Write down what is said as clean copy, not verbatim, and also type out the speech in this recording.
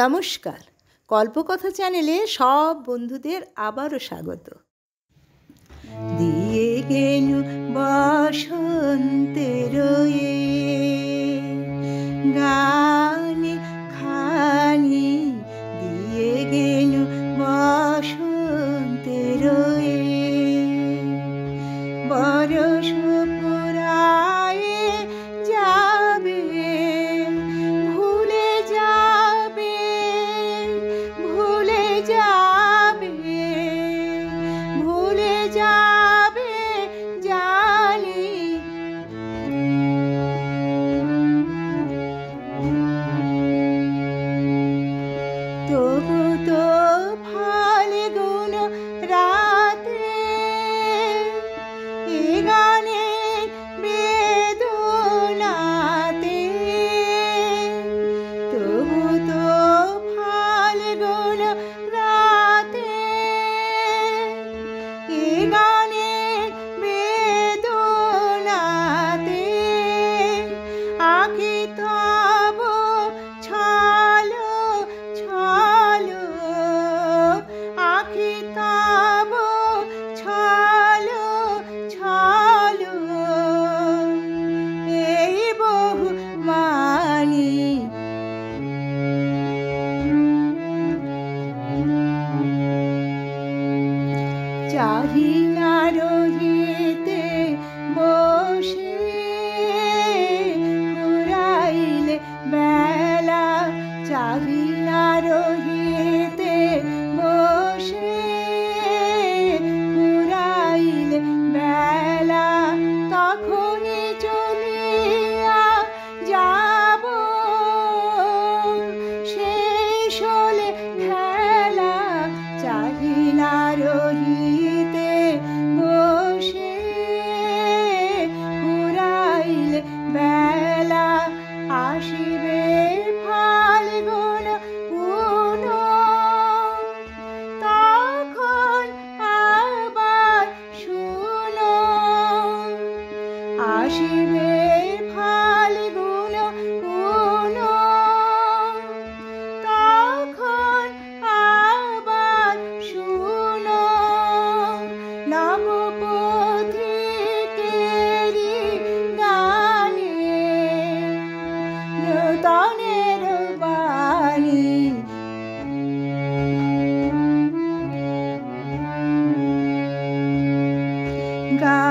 নমস্কার, কল্পকথা চ্যানেলে সব বন্ধুদের আবারও স্বাগত। দিয়ে গেলু বসন্তের গানে খানি, দিয়ে গেলু বসন্তের বরস পুরায়ে যাবে, ভুলে যাবে, ভুলে যাবে, ভুলে যাবে জানি। তবু তো ফাল্গুন রাতে এ গানের বেদনাতে, তবু তো ফাল্গুন রাতে এ গানের বেদনাতে আঁখি তব ছলো ছলো, আঁখি তব ছলো ছলো, এই বহু মানি। চাহি না রহিতে বসে, ফুরাইলে বেলা, চাহি না রহিতে বসে, ফুরাইলে বেলা, তখনই চলিয়া যাব, শেষ হলে খেলা। চাহি না রহিতে বসে, ফুরাইলে বেলা, আসিবে ফাল্গুন পুন, তখন আবার শুনো, আসিবে ফাল্গুন পুন, তখন আবার শুনো। নবপথিকেরি গানে নূতনের বাণী, গা